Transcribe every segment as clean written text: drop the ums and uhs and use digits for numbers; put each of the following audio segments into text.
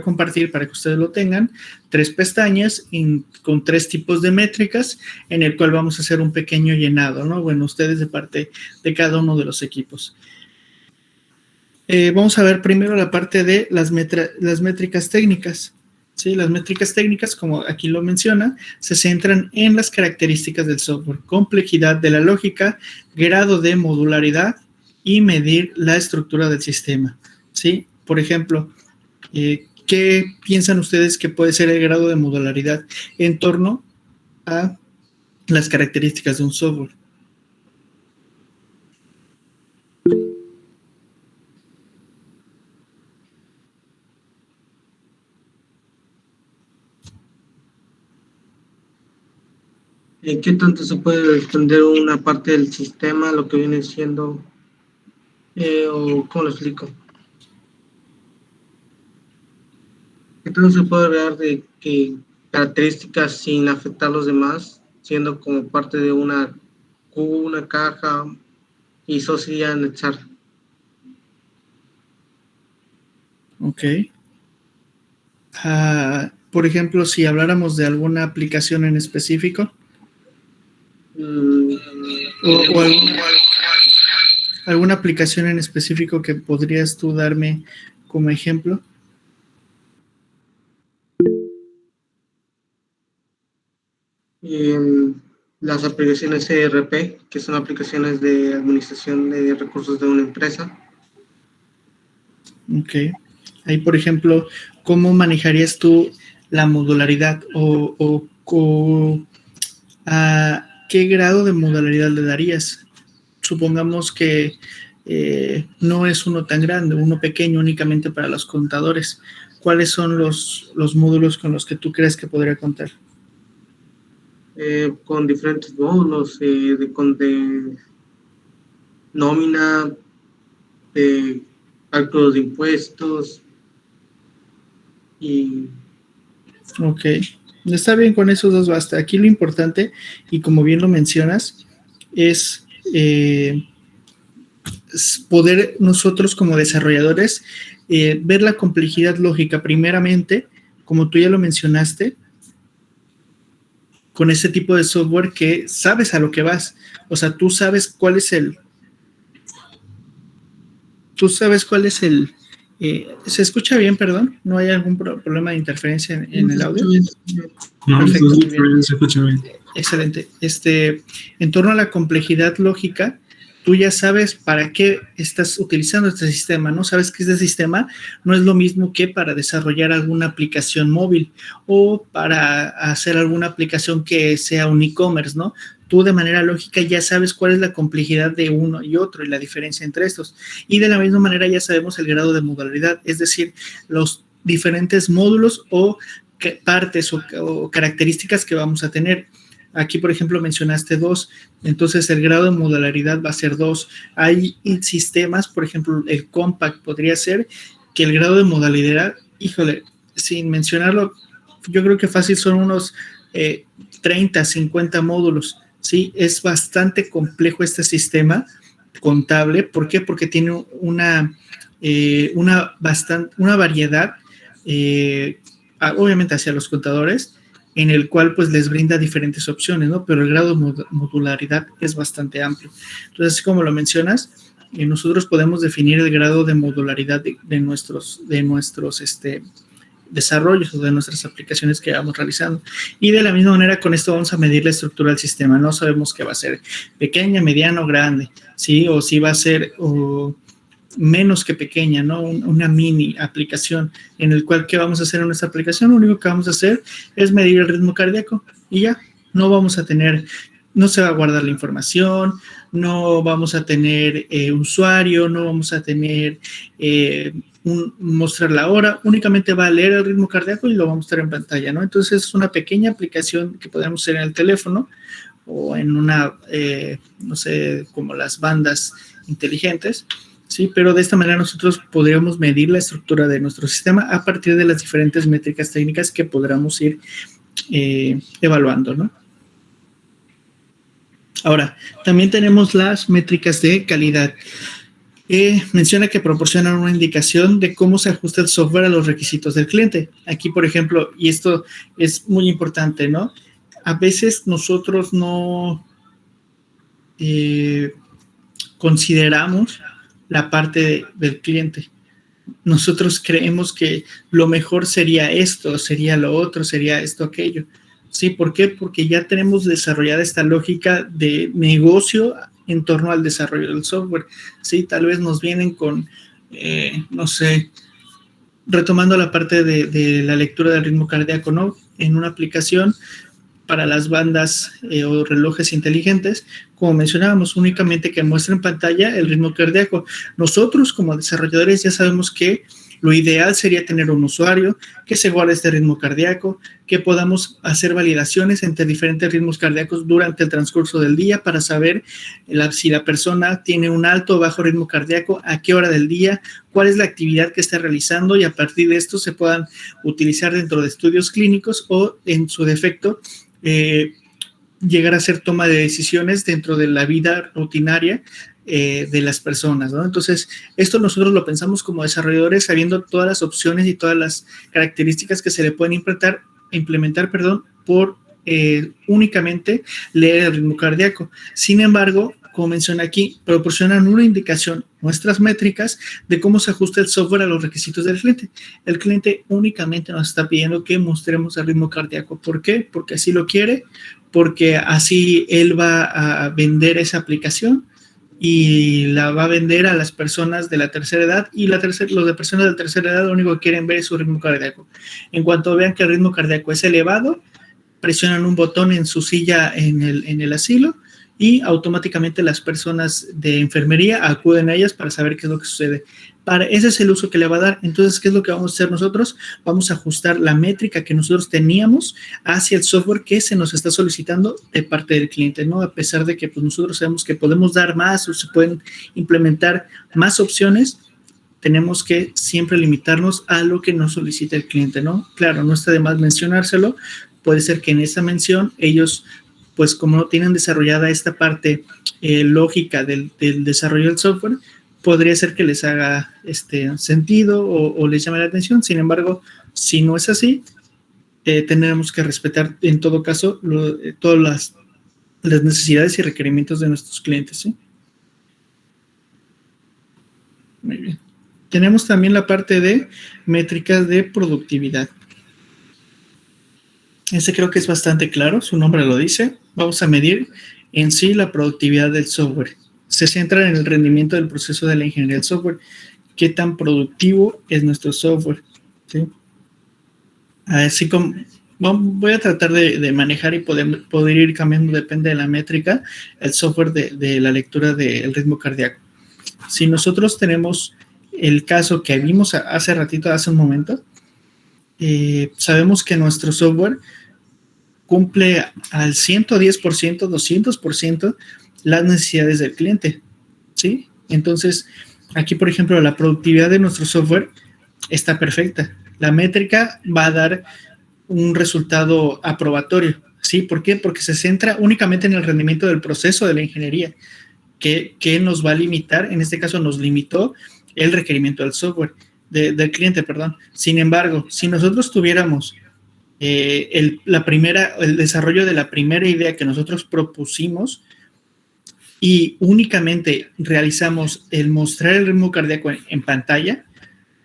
compartir para que ustedes lo tengan, 3 pestañas con 3 tipos de métricas en el cual vamos a hacer un pequeño llenado, ¿no? Bueno, ustedes de parte de cada uno de los equipos. Vamos a ver primero la parte de las métricas técnicas. ¿Sí? Las métricas técnicas, como aquí lo menciona, se centran en las características del software, complejidad de la lógica, grado de modularidad y medir la estructura del sistema. ¿Sí? Por ejemplo, ¿qué piensan ustedes que puede ser el grado de modularidad en torno a las características de un software? ¿Qué tanto se puede extender una parte del sistema, lo que viene siendo, o cómo lo explico? ¿Qué tanto se puede hablar de características sin afectar a los demás, siendo como parte de una caja, y eso sería anexar? Ok. Por ejemplo, si habláramos de alguna aplicación en específico. O alguna aplicación en específico que podrías tú darme como ejemplo. Las aplicaciones ERP, que son aplicaciones de administración de recursos de una empresa. Ok. Ahí, por ejemplo, ¿cómo manejarías tú la modularidad a qué grado de modularidad le darías? Supongamos que no es uno tan grande, uno pequeño únicamente para los contadores. ¿Cuáles son los módulos con los que tú crees que podría contar? Con diferentes módulos, de nómina, de cálculos de impuestos y... Ok, está bien, con esos dos basta. Aquí lo importante, y como bien lo mencionas, es poder nosotros como desarrolladores ver la complejidad lógica primeramente, como tú ya lo mencionaste, con ese tipo de software que sabes a lo que vas. O sea, tú sabes cuál es el... ¿Se escucha bien, perdón? ¿No hay algún problema de interferencia en el audio? No, perfecto, muy bien. Se escucha bien. Excelente. En torno a la complejidad lógica, tú ya sabes para qué estás utilizando este sistema, ¿no? Sabes que este sistema no es lo mismo que para desarrollar alguna aplicación móvil o para hacer alguna aplicación que sea un e-commerce, ¿no? Tú de manera lógica ya sabes cuál es la complejidad de uno y otro y la diferencia entre estos. Y de la misma manera ya sabemos el grado de modularidad, es decir, los diferentes módulos o partes o características que vamos a tener. Aquí, por ejemplo, mencionaste 2, entonces el grado de modularidad va a ser 2. Hay sistemas, por ejemplo, el Compact podría ser que el grado de modalidad, híjole, sin mencionarlo, yo creo que fácil son unos 30, 50 módulos, ¿sí? Es bastante complejo este sistema contable. ¿Por qué? Porque tiene una variedad, obviamente hacia los contadores, en el cual pues les brinda diferentes opciones, ¿no? Pero el grado de modularidad es bastante amplio. Entonces, así como lo mencionas, nosotros podemos definir el grado de modularidad de nuestros desarrollos o de nuestras aplicaciones que vamos realizando. Y de la misma manera, con esto vamos a medir la estructura del sistema. No sabemos qué va a ser pequeña, mediana o grande, ¿sí? O si va a ser menos que pequeña, ¿no? Una mini aplicación en el cual, ¿qué vamos a hacer en nuestra aplicación? Lo único que vamos a hacer es medir el ritmo cardíaco y ya, no vamos a tener, no se va a guardar la información, no vamos a tener usuario, no vamos a tener mostrar la hora, únicamente va a leer el ritmo cardíaco y lo vamos a mostrar en pantalla, ¿no? Entonces es una pequeña aplicación que podemos hacer en el teléfono o en una, no sé, como las bandas inteligentes, ¿sí? Pero de esta manera nosotros podríamos medir la estructura de nuestro sistema a partir de las diferentes métricas técnicas que podríamos ir evaluando, ¿no? Ahora, también tenemos las métricas de calidad. Menciona que proporcionan una indicación de cómo se ajusta el software a los requisitos del cliente. Aquí, por ejemplo, y esto es muy importante, ¿no? A veces nosotros no consideramos la parte del cliente. Nosotros creemos que lo mejor sería esto, sería lo otro, sería esto, aquello. ¿Sí? ¿Por qué? Porque ya tenemos desarrollada esta lógica de negocio en torno al desarrollo del software. ¿Sí? Tal vez nos vienen con, no sé, retomando la parte de la lectura del ritmo cardíaco, ¿no? En una aplicación para las bandas o relojes inteligentes, como mencionábamos, únicamente que muestra en pantalla el ritmo cardíaco. Nosotros como desarrolladores ya sabemos que lo ideal sería tener un usuario que se guarde este ritmo cardíaco, que podamos hacer validaciones entre diferentes ritmos cardíacos durante el transcurso del día para saber si la persona tiene un alto o bajo ritmo cardíaco, a qué hora del día, cuál es la actividad que está realizando, y a partir de esto se puedan utilizar dentro de estudios clínicos o, en su defecto, llegar a hacer toma de decisiones dentro de la vida rutinaria de las personas, ¿no? Entonces, esto nosotros lo pensamos como desarrolladores, sabiendo todas las opciones y todas las características que se le pueden implementar, por únicamente leer el ritmo cardíaco. Sin embargo, como menciona aquí, proporcionan una indicación, nuestras métricas, de cómo se ajusta el software a los requisitos del cliente. El cliente únicamente nos está pidiendo que mostremos el ritmo cardíaco. ¿Por qué? Porque así lo quiere, porque así él va a vender esa aplicación y la va a vender a las personas de la tercera edad, y los de personas de la tercera edad lo único que quieren ver es su ritmo cardíaco. En cuanto vean que el ritmo cardíaco es elevado, presionan un botón en su silla en el asilo y automáticamente las personas de enfermería acuden a ellas para saber qué es lo que sucede. Ese es el uso que le va a dar. Entonces, ¿qué es lo que vamos a hacer nosotros? Vamos a ajustar la métrica que nosotros teníamos hacia el software que se nos está solicitando de parte del cliente, ¿no? A pesar de que pues, nosotros sabemos que podemos dar más o se pueden implementar más opciones, tenemos que siempre limitarnos a lo que nos solicita el cliente, ¿no? Claro, no está de más mencionárselo. Puede ser que en esa mención ellos, pues como no tienen desarrollada esta parte lógica del desarrollo del software, podría ser que les haga sentido o les llame la atención. Sin embargo, si no es así, tendremos que respetar en todo caso todas las necesidades y requerimientos de nuestros clientes, ¿sí? Muy bien. Tenemos también la parte de métricas de productividad. Creo que es bastante claro, su nombre lo dice. Vamos a medir en sí la productividad del software. Se centra en el rendimiento del proceso de la ingeniería del software. ¿Qué tan productivo es nuestro software? ¿Sí? Así como voy a tratar de manejar y poder ir cambiando, depende de la métrica, el software de la lectura del ritmo cardíaco. Si nosotros tenemos el caso que vimos hace un momento, sabemos que nuestro software cumple al 110%, 200% las necesidades del cliente, ¿sí? Entonces, aquí, por ejemplo, la productividad de nuestro software está perfecta. La métrica va a dar un resultado aprobatorio, ¿sí? ¿Por qué? Porque se centra únicamente en el rendimiento del proceso de la ingeniería, que nos va a limitar, en este caso nos limitó el requerimiento del software, del cliente, perdón. Sin embargo, si nosotros tuviéramos el desarrollo de la primera idea que nosotros propusimos y únicamente realizamos el mostrar el ritmo cardíaco en pantalla,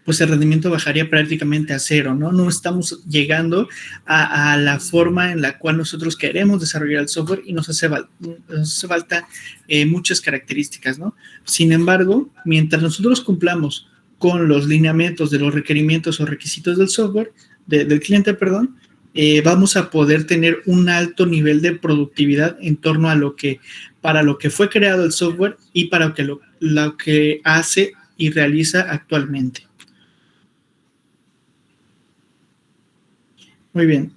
pues el rendimiento bajaría prácticamente a cero, ¿no? No estamos llegando a la forma en la cual nosotros queremos desarrollar el software y nos hace falta muchas características, ¿no? Sin embargo, mientras nosotros cumplamos con los lineamientos de los requerimientos o requisitos del software, del cliente, perdón, vamos a poder tener un alto nivel de productividad en torno a para lo que fue creado el software y para lo que hace y realiza actualmente. Muy bien.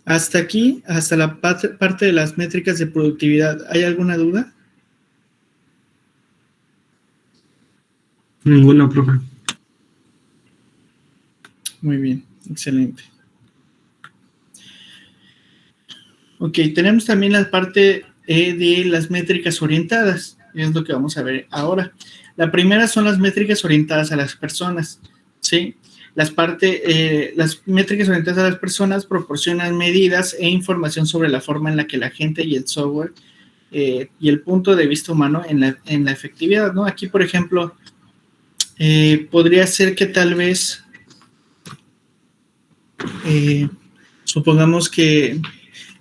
Hasta aquí, hasta la parte de las métricas de productividad. ¿Hay alguna duda? Ninguna, profe. Muy bien, excelente. Ok, tenemos también la parte de las métricas orientadas, es lo que vamos a ver ahora. La primera son las métricas orientadas a las personas, ¿sí? Las métricas orientadas a las personas proporcionan medidas e información sobre la forma en la que la gente y el software y el punto de vista humano en la efectividad, ¿no? Aquí, por ejemplo, podría ser que tal vez, supongamos que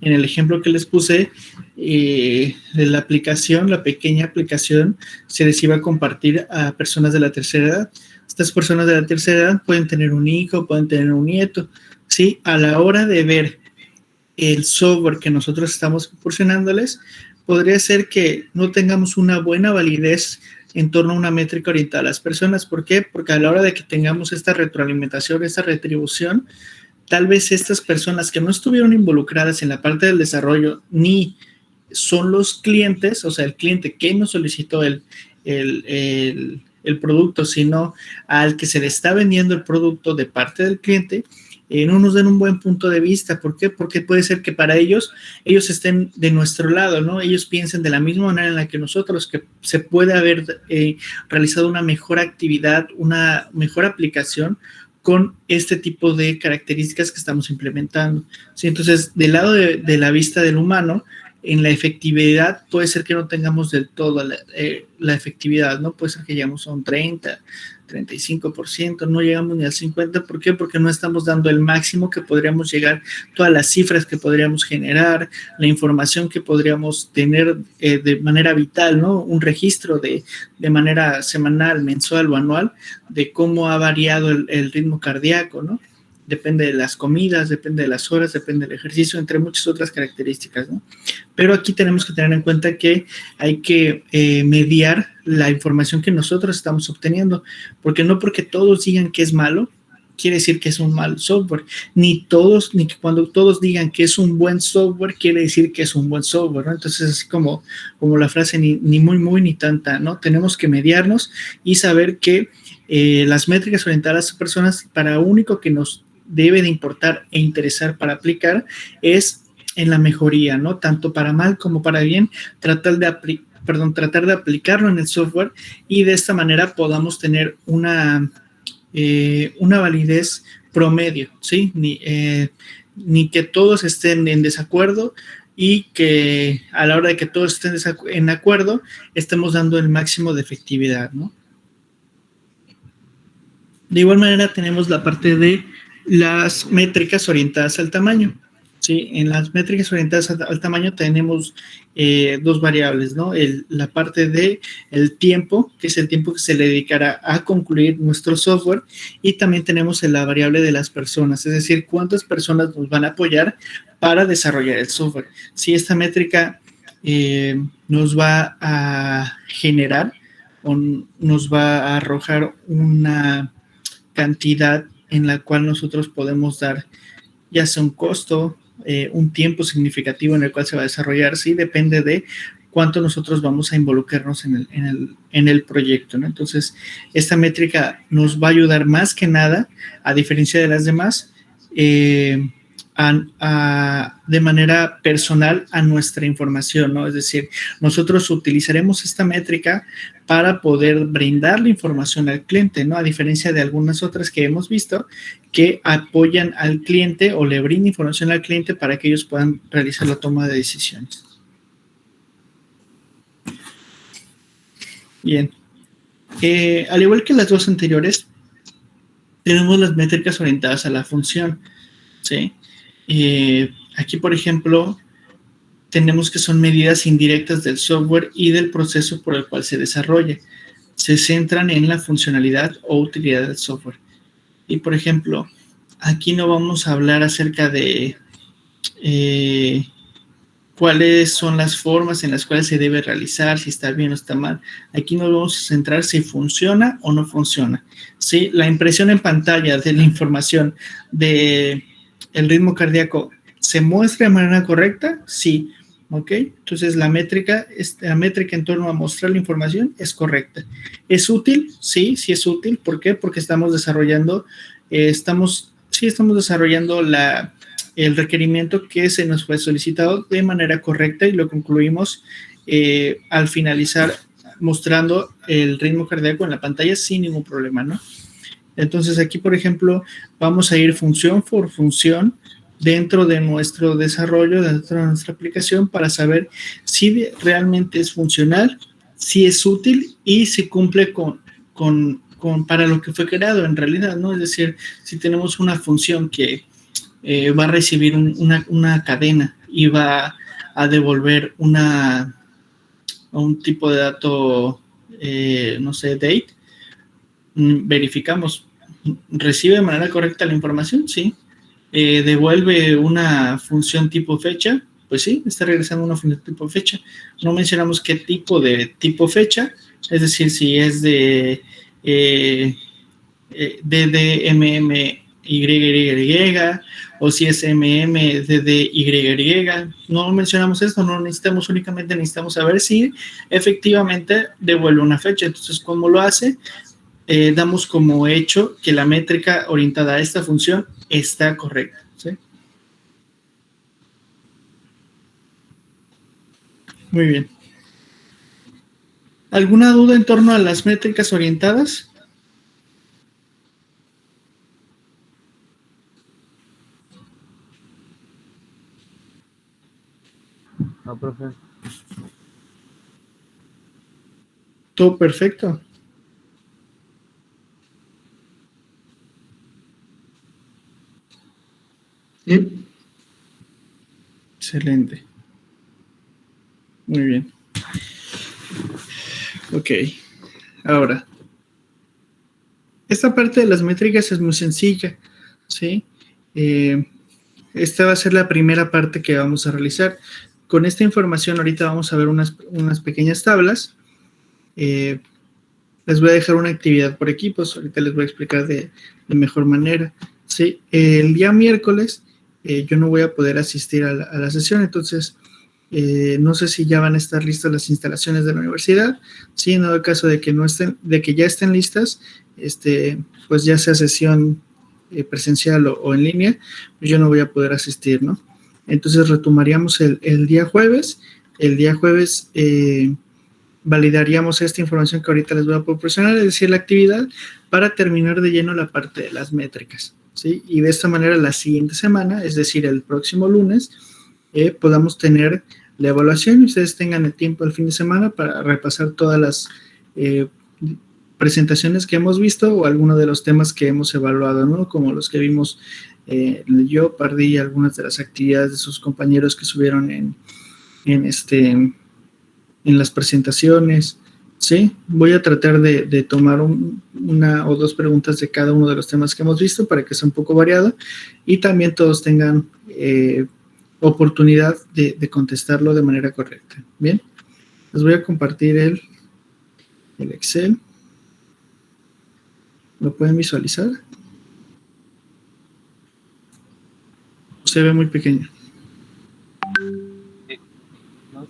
en el ejemplo que les puse, de la aplicación, la pequeña aplicación, se les iba a compartir a personas de la tercera edad. Estas personas de la tercera edad pueden tener un hijo, pueden tener un nieto, ¿sí? A la hora de ver el software que nosotros estamos proporcionándoles, podría ser que no tengamos una buena validez en torno a una métrica orientada a las personas. ¿Por qué? Porque a la hora de que tengamos esta retroalimentación, esta retribución, tal vez estas personas que no estuvieron involucradas en la parte del desarrollo ni son los clientes, o sea, el cliente que nos solicitó el producto, sino al que se le está vendiendo el producto de parte del cliente, no nos den un buen punto de vista. ¿Por qué? Porque puede ser que para ellos estén de nuestro lado, ¿no? Ellos piensen de la misma manera en la que nosotros, que se puede haber realizado una mejor actividad, una mejor aplicación con este tipo de características que estamos implementando. ¿Sí? Entonces, del lado de la vista del humano, en la efectividad puede ser que no tengamos del todo la efectividad, ¿no? Puede ser que llegamos a un 30, 35%, no llegamos ni al 50%. ¿Por qué? Porque no estamos dando el máximo que podríamos llegar, todas las cifras que podríamos generar, la información que podríamos tener de manera vital, ¿no? Un registro de manera semanal, mensual o anual de cómo ha variado el ritmo cardíaco, ¿no? Depende de las comidas, depende de las horas, depende del ejercicio, entre muchas otras características, ¿no? Pero aquí tenemos que tener en cuenta que hay que mediar la información que nosotros estamos obteniendo, porque no porque todos digan que es malo, quiere decir que es un mal software, ni cuando todos digan que es un buen software, quiere decir que es un buen software, ¿no? Entonces, así como la frase ni muy, muy, ni tanta, ¿no? Tenemos que mediarnos y saber que las métricas orientadas a personas, para único que nos debe de importar e interesar para aplicar es en la mejoría, ¿no? Tanto para mal como para bien, tratar de aplicarlo en el software y de esta manera podamos tener una validez promedio, ¿sí? Ni que todos estén en desacuerdo y que a la hora de que todos estén en acuerdo, estemos dando el máximo de efectividad, ¿no? De igual manera tenemos la parte de las métricas orientadas al tamaño. Sí, en las métricas orientadas al tamaño tenemos dos variables, ¿no? La parte de el tiempo, que es el tiempo que se le dedicará a concluir nuestro software, y también tenemos la variable de las personas, es decir, cuántas personas nos van a apoyar para desarrollar el software. Si esta métrica nos va a generar o nos va a arrojar una cantidad en la cual nosotros podemos dar ya sea un costo, un tiempo significativo en el cual se va a desarrollar, sí, depende de cuánto nosotros vamos a involucrarnos en el proyecto, ¿no? Entonces, esta métrica nos va a ayudar más que nada, a diferencia de las demás, de manera personal a nuestra información, ¿no? Es decir, nosotros utilizaremos esta métrica para poder brindar la información al cliente, ¿no? A diferencia de algunas otras que hemos visto que apoyan al cliente o le brindan información al cliente para que ellos puedan realizar la toma de decisiones. Bien. Al igual que las dos anteriores, tenemos las métricas orientadas a la función, ¿sí? Aquí, por ejemplo, tenemos que son medidas indirectas del software y del proceso por el cual se desarrolla. Se centran en la funcionalidad o utilidad del software. Y, por ejemplo, aquí no vamos a hablar acerca de cuáles son las formas en las cuales se debe realizar, si está bien o está mal. Aquí nos vamos a centrar si funciona o no funciona. ¿Sí? La impresión en pantalla de la información de el ritmo cardíaco se muestra de manera correcta, sí, ¿ok? Entonces la métrica en torno a mostrar la información es correcta. ¿Es útil? Sí es útil. ¿Por qué? Porque estamos desarrollando, estamos desarrollando el requerimiento que se nos fue solicitado de manera correcta y lo concluimos al finalizar mostrando el ritmo cardíaco en la pantalla sin ningún problema, ¿no? Entonces aquí, por ejemplo, vamos a ir función por función dentro de nuestro desarrollo, dentro de nuestra aplicación, para saber si realmente es funcional, si es útil y si cumple para lo que fue creado en realidad, ¿no? Es decir, si tenemos una función que va a recibir una cadena y va a devolver un tipo de dato, no sé, date, verificamos, ¿recibe de manera correcta la información? Sí. ¿Devuelve una función tipo fecha? Pues sí, está regresando una función tipo fecha. No mencionamos qué tipo de tipo fecha, es decir, si es de DDMMYY o si es MMDDYY. No mencionamos esto, no necesitamos, únicamente necesitamos saber si efectivamente devuelve una fecha. Entonces, ¿cómo lo hace? Damos como hecho que la métrica orientada a esta función está correcta, ¿sí? Muy bien. ¿Alguna duda en torno a las métricas orientadas? No, profe. Todo perfecto. Sí. Excelente. Muy bien. Ok. Ahora, esta parte de las métricas es muy sencilla, ¿sí? Esta va a ser la primera parte que vamos a realizar. Con esta información ahorita vamos a ver unas pequeñas tablas. Les voy a dejar una actividad por equipos. Ahorita les voy a explicar de mejor manera. ¿Sí? El día miércoles yo no voy a poder asistir a la sesión, entonces no sé si ya van a estar listas las instalaciones de la universidad. Sí, en el caso de que no estén, de que ya estén listas, pues ya sea sesión presencial o en línea, pues yo no voy a poder asistir, ¿no? Entonces retomaríamos el día jueves. El día jueves validaríamos esta información que ahorita les voy a proporcionar, es decir, la actividad, para terminar de lleno la parte de las métricas, ¿sí? Y de esta manera la siguiente semana, es decir, el próximo lunes, podamos tener la evaluación y ustedes tengan el tiempo el fin de semana para repasar todas las presentaciones que hemos visto o algunos de los temas que hemos evaluado, ¿no? Como los que vimos yo, Pardi, y algunas de las actividades de sus compañeros que subieron en las presentaciones, ¿sí? Voy a tratar de tomar una o dos preguntas de cada uno de los temas que hemos visto para que sea un poco variado y también todos tengan oportunidad de contestarlo de manera correcta. Bien, les voy a compartir el Excel. ¿Lo pueden visualizar? Se ve muy pequeño. No,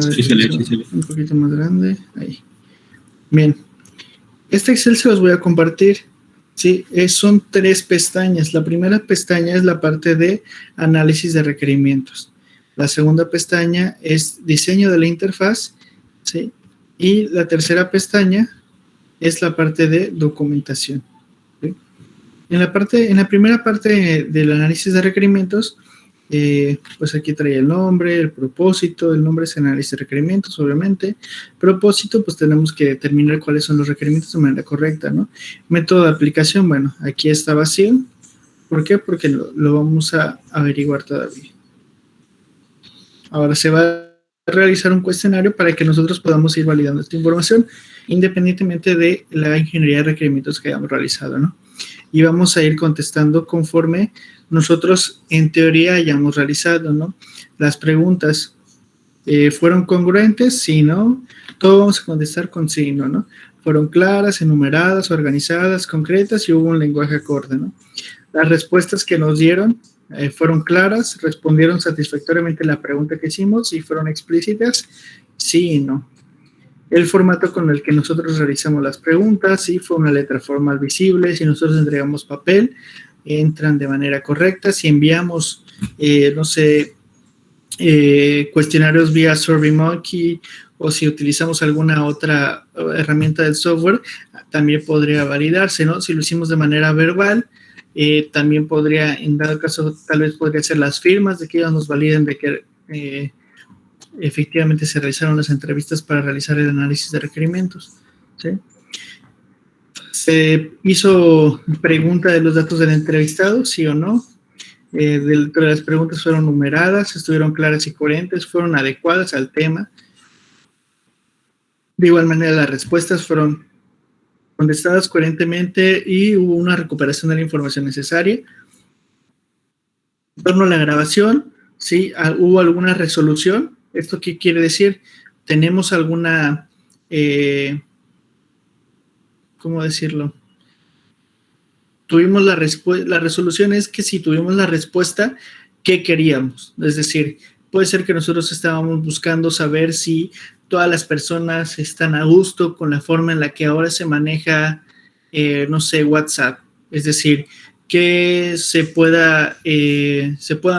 sí se lee. Sí se lee. Un poquito más grande. Ahí. Bien. Este Excel se los voy a compartir. Sí, son 3 pestañas. La primera pestaña es la parte de análisis de requerimientos. La segunda pestaña es diseño de la interfaz. ¿Sí? Y la tercera pestaña es la parte de documentación. ¿Sí? En la primera parte del análisis de requerimientos, pues aquí trae el nombre, el propósito. El nombre es análisis de requerimientos, obviamente. Propósito, pues tenemos que determinar cuáles son los requerimientos de manera correcta, ¿no? Método de aplicación, bueno, aquí está vacío. ¿Por qué? Porque lo vamos a averiguar todavía. Ahora se va a realizar un cuestionario para que nosotros podamos ir validando esta información independientemente de la ingeniería de requerimientos que hayamos realizado, ¿no? Y vamos a ir contestando conforme nosotros en teoría hayamos realizado, ¿no? Las preguntas ¿fueron congruentes? Sí, ¿no? Todo vamos a contestar con sí, ¿no? Fueron claras, enumeradas, organizadas, concretas y hubo un lenguaje acorde, ¿no? Las respuestas que nos dieron fueron claras, respondieron satisfactoriamente la pregunta que hicimos y fueron explícitas, sí y no. El formato con el que nosotros realizamos las preguntas, si fue una letra formal visible, si nosotros entregamos papel, entran de manera correcta, si enviamos, no sé, cuestionarios vía SurveyMonkey o si utilizamos alguna otra herramienta del software, también podría validarse, ¿no? Si lo hicimos de manera verbal, también podría, en dado caso, tal vez podría ser las firmas de que ellos nos validen de que efectivamente se realizaron las entrevistas para realizar el análisis de requerimientos, ¿sí? Se hizo pregunta de los datos del entrevistado, sí o no. Dentro de las preguntas fueron numeradas, estuvieron claras y coherentes, fueron adecuadas al tema. De igual manera, las respuestas fueron contestadas coherentemente y hubo una recuperación de la información necesaria. En torno a la grabación, sí, hubo alguna resolución. ¿Esto qué quiere decir? Tenemos alguna, ¿cómo decirlo? Tuvimos la resolución es que si tuvimos la respuesta que queríamos. Es decir, puede ser que nosotros estábamos buscando saber si todas las personas están a gusto con la forma en la que ahora se maneja, no sé, WhatsApp. Es decir, que se puedan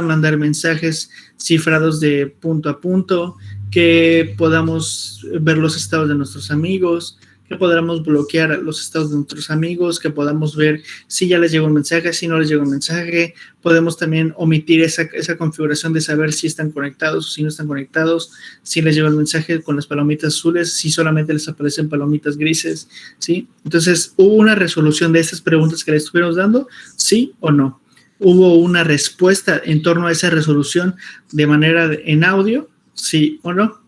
mandar mensajes cifrados de punto a punto, que podamos ver los estados de nuestros amigos, que podamos bloquear los estados de nuestros amigos, que podamos ver si ya les llegó un mensaje, si no les llegó un mensaje. Podemos también omitir esa configuración de saber si están conectados o si no están conectados, si les llegó el mensaje con las palomitas azules, si solamente les aparecen palomitas grises, ¿sí? Entonces, ¿hubo una resolución de estas preguntas que les estuvimos dando? ¿Sí o no? ¿Hubo una respuesta en torno a esa resolución de manera en audio? ¿Sí o no?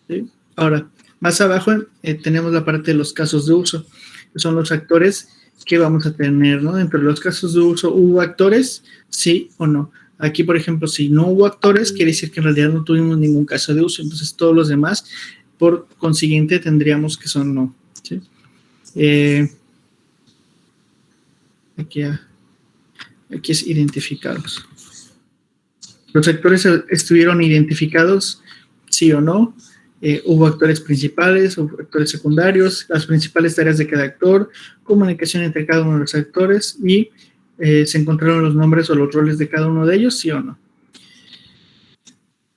¿Sí? Ahora, más abajo tenemos la parte de los casos de uso, que son los actores que vamos a tener, ¿no? Dentro de los casos de uso, ¿hubo actores? ¿Sí o no? Aquí, por ejemplo, si no hubo actores, quiere decir que en realidad no tuvimos ningún caso de uso. Entonces, todos los demás, por consiguiente, tendríamos que son no, ¿sí? Aquí es identificados. ¿Los actores estuvieron identificados? ¿Sí o no? Hubo actores principales, hubo actores secundarios, las principales tareas de cada actor, comunicación entre cada uno de los actores y se encontraron los nombres o los roles de cada uno de ellos, ¿sí o no?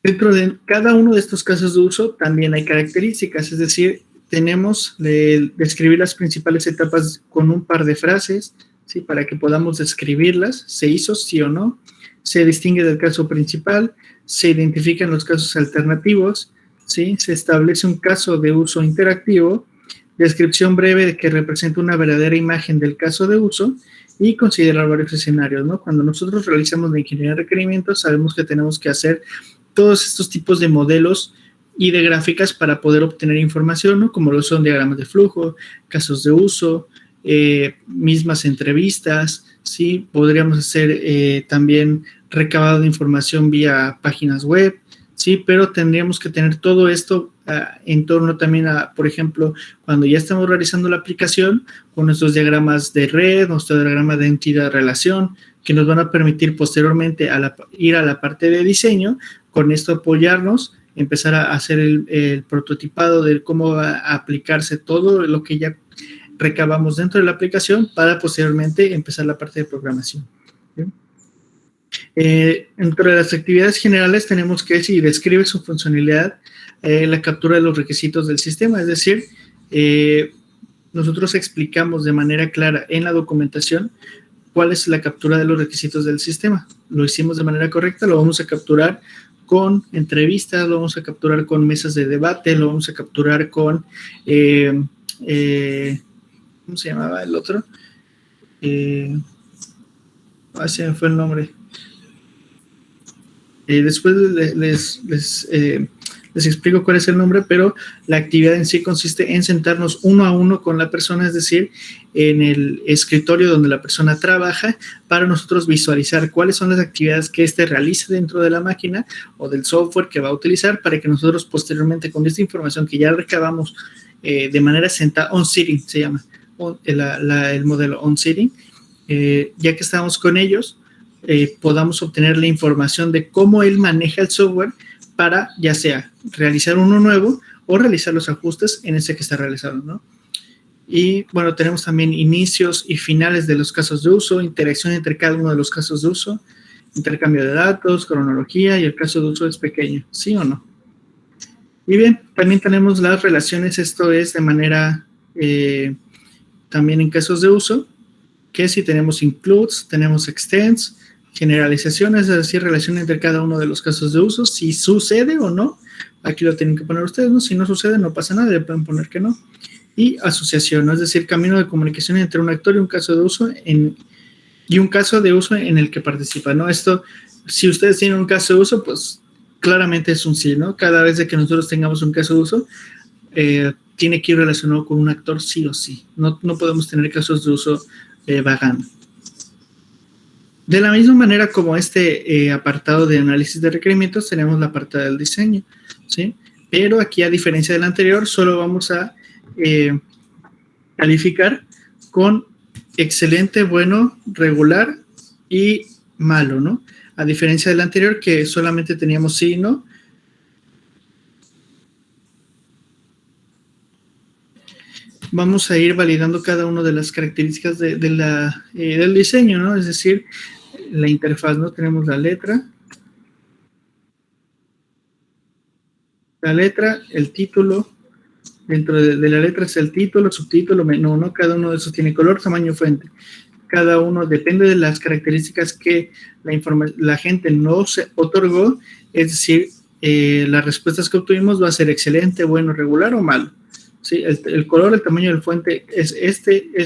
Dentro de cada uno de estos casos de uso también hay características, es decir, tenemos de describir las principales etapas con un par de frases, ¿sí? Para que podamos describirlas, se hizo, sí o no, se distingue del caso principal, se identifican los casos alternativos, ¿sí? Se establece un caso de uso interactivo, descripción breve de que representa una verdadera imagen del caso de uso y considerar varios escenarios, ¿no? Cuando nosotros realizamos la ingeniería de requerimientos, sabemos que tenemos que hacer todos estos tipos de modelos y de gráficas para poder obtener información, ¿no? Como lo son diagramas de flujo, casos de uso, mismas entrevistas, ¿sí? Podríamos hacer también recabado de información vía páginas web, sí, pero tendríamos que tener todo esto en torno también a, por ejemplo, cuando ya estamos realizando la aplicación, con nuestros diagramas de red, nuestro diagrama de entidad-relación, que nos van a permitir posteriormente ir a la parte de diseño, con esto apoyarnos, empezar a hacer el prototipado de cómo va a aplicarse todo lo que ya recabamos dentro de la aplicación para posteriormente empezar la parte de programación. ¿Sí? Entre las actividades generales tenemos que, si describe su funcionalidad, la captura de los requisitos del sistema, es decir, nosotros explicamos de manera clara en la documentación cuál es la captura de los requisitos del sistema. Lo hicimos de manera correcta, lo vamos a capturar con entrevistas, lo vamos a capturar con mesas de debate, lo vamos a capturar con, ¿cómo se llamaba el otro? Se me fue el nombre. Después les explico cuál es el nombre, pero la actividad en sí consiste en sentarnos uno a uno con la persona, es decir, en el escritorio donde la persona trabaja, para nosotros visualizar cuáles son las actividades que éste realiza dentro de la máquina o del software que va a utilizar, para que nosotros posteriormente, con esta información que ya recabamos de manera sentada, on-sitting se llama, el modelo on-sitting, ya que estamos con ellos, podamos obtener la información de cómo él maneja el software para ya sea realizar uno nuevo o realizar los ajustes en ese que está realizado, ¿no? Y bueno, tenemos también inicios y finales de los casos de uso, interacción entre cada uno de los casos de uso, intercambio de datos, cronología, y el caso de uso es pequeño, ¿sí o no? Y bien, también tenemos las relaciones, esto es de manera, también en casos de uso, que si tenemos includes, tenemos extends, generalizaciones, es decir, relación entre cada uno de los casos de uso, si sucede o no, aquí lo tienen que poner ustedes, ¿no? Si no sucede, no pasa nada, le pueden poner que no. Y asociación, ¿no? Es decir, camino de comunicación entre un actor y un caso de uso y un caso de uso en el que participa, ¿no? Esto, si ustedes tienen un caso de uso, pues claramente es un sí, ¿no? Cada vez de que nosotros tengamos un caso de uso, tiene que ir relacionado con un actor sí o sí. No podemos tener casos de uso vagando. De la misma manera como este apartado de análisis de requerimientos, tenemos la parte del diseño, ¿sí? Pero aquí, a diferencia del anterior, solo vamos a calificar con excelente, bueno, regular y malo, ¿no? A diferencia del anterior, que solamente teníamos sí y no. Vamos a ir validando cada una de las características del diseño, ¿no? Es decir, la interfaz, ¿no? Tenemos la letra, el título. Dentro de la letra es el título, subtítulo, menú, ¿no? Cada uno de esos tiene color, tamaño, fuente. Cada uno depende de las características que la gente nos otorgó, es decir, las respuestas que obtuvimos va a ser excelente, bueno, regular o malo. ¿Sí? El color, el tamaño del fuente es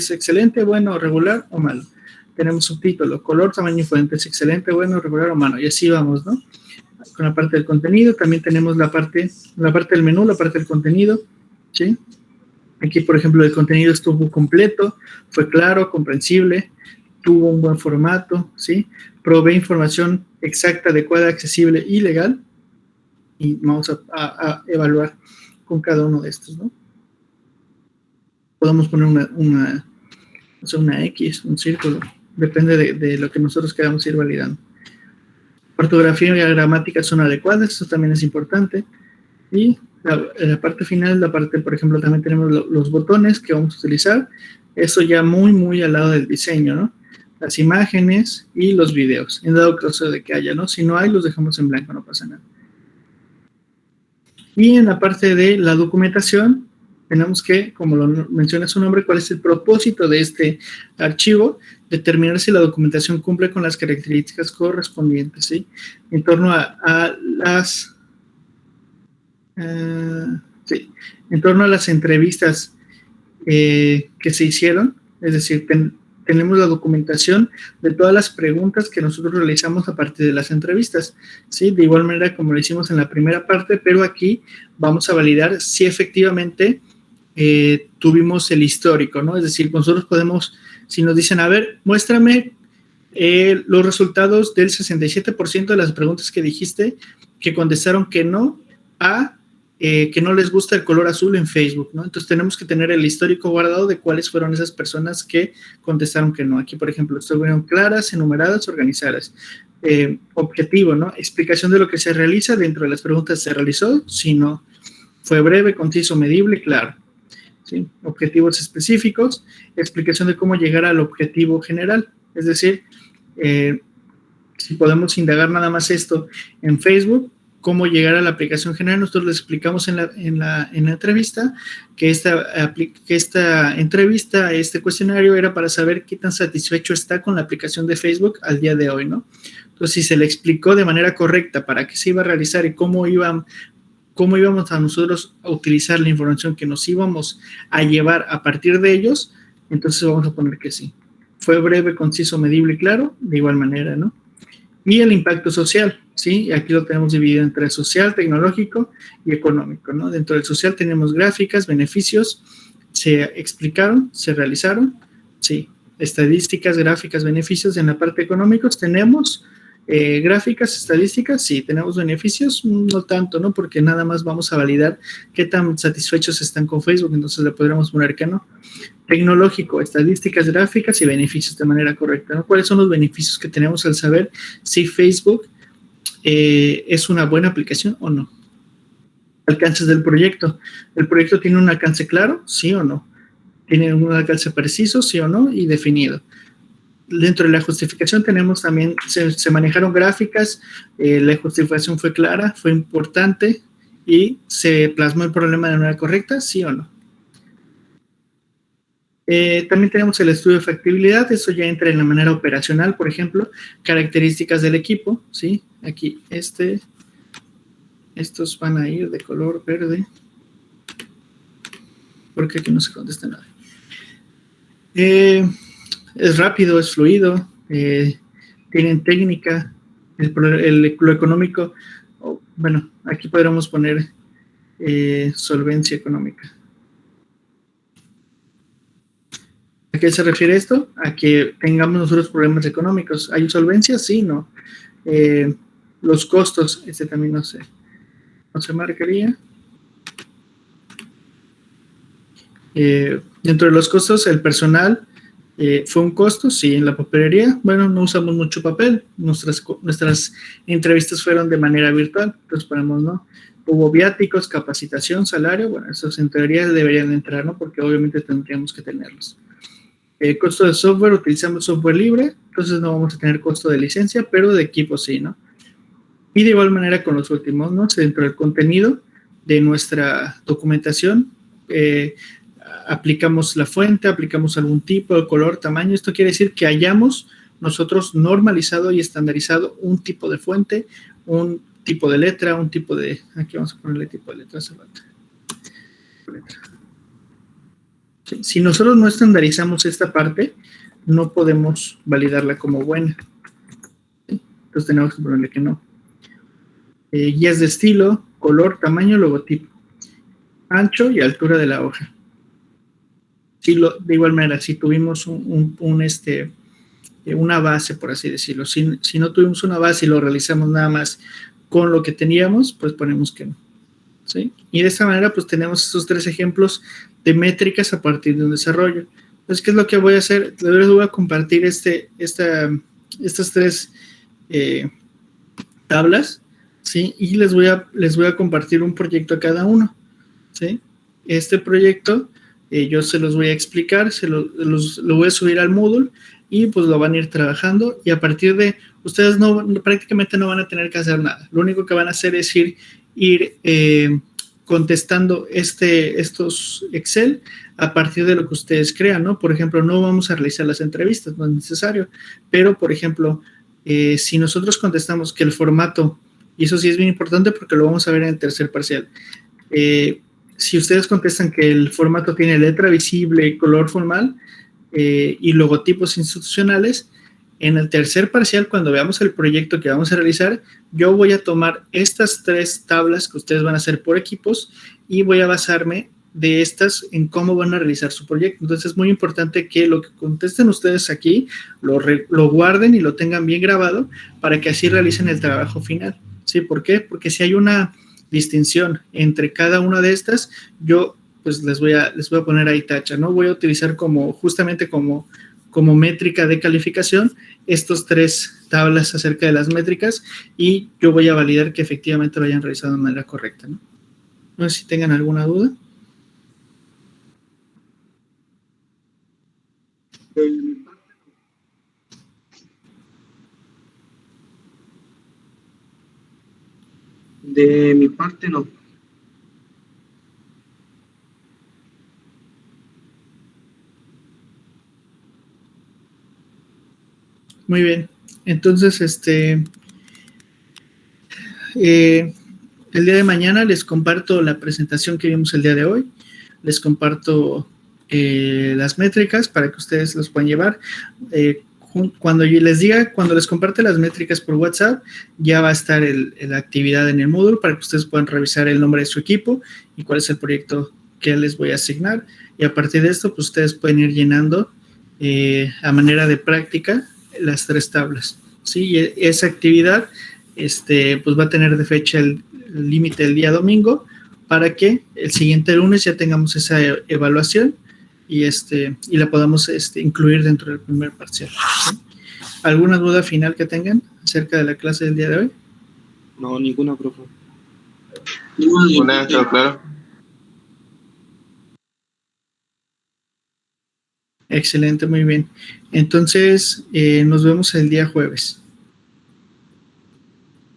excelente, bueno, regular o malo. Tenemos subtítulo, color, tamaño y fuente es excelente, bueno, regular o malo. Y así vamos, ¿no? Con la parte del contenido, también tenemos la parte del menú, la parte del contenido. ¿Sí? Aquí, por ejemplo, el contenido estuvo completo, fue claro, comprensible, tuvo un buen formato, ¿sí? Provee información exacta, adecuada, accesible y legal. Y vamos a evaluar con cada uno de estos, ¿no? Podemos poner una X, un círculo, depende de lo que nosotros queramos ir validando. Ortografía y gramática son adecuadas, eso también es importante. Y la parte final, por ejemplo, también tenemos los botones que vamos a utilizar. Eso ya muy, muy al lado del diseño, ¿no? Las imágenes y los videos, en dado caso de que haya, ¿no? Si no hay, los dejamos en blanco, no pasa nada. Y en la parte de la documentación, tenemos que, como lo menciona su nombre, cuál es el propósito de este archivo, determinar si la documentación cumple con las características correspondientes, ¿sí? En torno a las entrevistas que se hicieron, es decir, tenemos la documentación de todas las preguntas que nosotros realizamos a partir de las entrevistas, ¿sí? De igual manera como lo hicimos en la primera parte, pero aquí vamos a validar si efectivamente tuvimos el histórico, ¿no? Es decir, nosotros podemos, si nos dicen, a ver, muéstrame los resultados del 67% de las preguntas que dijiste que contestaron que no que no les gusta el color azul en Facebook, ¿no? Entonces tenemos que tener el histórico guardado de cuáles fueron esas personas que contestaron que no. Aquí, por ejemplo, estuvieron claras, enumeradas, organizadas. Objetivo, ¿no? Explicación de lo que se realiza dentro de las preguntas se realizó, si no. Fue breve, conciso, medible, claro. ¿Sí? Objetivos específicos, explicación de cómo llegar al objetivo general. Es decir, si podemos indagar nada más esto en Facebook, cómo llegar a la aplicación general. Nosotros les explicamos en la entrevista que esta entrevista, este cuestionario era para saber qué tan satisfecho está con la aplicación de Facebook al día de hoy, ¿no? Entonces, si se le explicó de manera correcta para qué se iba a realizar y cómo íbamos a nosotros a utilizar la información que nos íbamos a llevar a partir de ellos, entonces vamos a poner que sí. Fue breve, conciso, medible y claro, de igual manera, ¿no? Y el impacto social, ¿sí? Aquí lo tenemos dividido entre social, tecnológico y económico, ¿no? Dentro del social tenemos gráficas, beneficios, se explicaron, se realizaron, sí. Estadísticas, gráficas, beneficios. En la parte económica tenemos gráficas, estadísticas, sí. Tenemos beneficios, no tanto, ¿no? Porque nada más vamos a validar qué tan satisfechos están con Facebook, entonces le podríamos poner que no. Tecnológico, estadísticas, gráficas y beneficios de manera correcta, ¿no? ¿Cuáles son los beneficios que tenemos al saber si Facebook es una buena aplicación o no? Alcances del proyecto. ¿El proyecto tiene un alcance claro? ¿Sí o no? ¿Tiene un alcance preciso? ¿Sí o no? Y definido. Dentro de la justificación tenemos también, se manejaron gráficas, la justificación fue clara, fue importante y se plasmó el problema de manera correcta, sí o no. También tenemos el estudio de factibilidad, eso ya entra en la manera operacional, por ejemplo, características del equipo, ¿sí? Aquí estos van a ir de color verde, porque aquí no se contesta nada. Es rápido, es fluido, tienen técnica, lo económico, bueno, aquí podríamos poner solvencia económica. ¿A qué se refiere esto? A que tengamos nosotros problemas económicos. ¿Hay solvencia? Sí, no. Los costos, también no se marcaría. Dentro de los costos, el personal fue un costo, sí. En la papelería, bueno, no usamos mucho papel. Nuestras entrevistas fueron de manera virtual, entonces ponemos no. Hubo viáticos, capacitación, salario, bueno, esos en teoría deberían entrar, ¿no? Porque obviamente tendríamos que tenerlos. Costo de software, utilizamos software libre, entonces no vamos a tener costo de licencia, pero de equipo sí, ¿no? Y de igual manera con los últimos, ¿no? Dentro del contenido de nuestra documentación, aplicamos la fuente, aplicamos algún tipo de color, tamaño. Esto quiere decir que hayamos nosotros normalizado y estandarizado un tipo de fuente, un tipo de letra, un tipo de... Aquí vamos a ponerle tipo de letra hace rato. Si nosotros no estandarizamos esta parte, no podemos validarla como buena. Entonces tenemos que ponerle que no. Guías de estilo, color, tamaño, logotipo. Ancho y altura de la hoja. De igual manera, si tuvimos una base, por así decirlo. Si no tuvimos una base y lo realizamos nada más con lo que teníamos, pues ponemos que no. ¿Sí? Y de esta manera, pues tenemos estos 3 ejemplos de métricas a partir de un desarrollo. Entonces, ¿qué es lo que voy a hacer? Les voy a compartir estas 3 tablas, ¿sí? Y les voy a compartir un proyecto a cada uno, ¿sí? Este proyecto yo se los voy a explicar, lo voy a subir al Moodle y pues lo van a ir trabajando y a partir de, ustedes prácticamente no van a tener que hacer nada. Lo único que van a hacer es ir contestando estos Excel a partir de lo que ustedes crean, ¿no? Por ejemplo, no vamos a realizar las entrevistas, no es necesario, pero por ejemplo, si nosotros contestamos que el formato, y eso sí es bien importante porque lo vamos a ver en el tercer parcial, si ustedes contestan que el formato tiene letra visible, color formal y logotipos institucionales, en el tercer parcial, cuando veamos el proyecto que vamos a realizar, yo voy a tomar estas 3 tablas que ustedes van a hacer por equipos y voy a basarme de estas en cómo van a realizar su proyecto. Entonces es muy importante que lo que contesten ustedes aquí lo guarden y lo tengan bien grabado para que así realicen el trabajo final. ¿Sí? ¿Por qué? Porque si hay una distinción entre cada una de estas, yo pues les voy a poner ahí tacha, ¿no? Voy a utilizar justamente como métrica de calificación estos 3 tablas acerca de las métricas y yo voy a validar que efectivamente lo hayan realizado de manera correcta, ¿no? No sé si tengan alguna duda. De mi parte, no. Muy bien. Entonces, el día de mañana les comparto la presentación que vimos el día de hoy. Les comparto las métricas para que ustedes los puedan llevar. Cuando les comparte las métricas por WhatsApp, ya va a estar la actividad en el módulo para que ustedes puedan revisar el nombre de su equipo y cuál es el proyecto que les voy a asignar. Y a partir de esto, pues ustedes pueden ir llenando a manera de práctica las 3 tablas. ¿Sí? Y esa actividad pues va a tener de fecha el límite el día domingo para que el siguiente lunes ya tengamos esa evaluación y la podamos incluir dentro del primer parcial. ¿Sí? ¿Alguna duda final que tengan acerca de la clase del día de hoy? No, ninguna, profe. Ninguna, claro. Excelente, muy bien. Entonces, nos vemos el día jueves.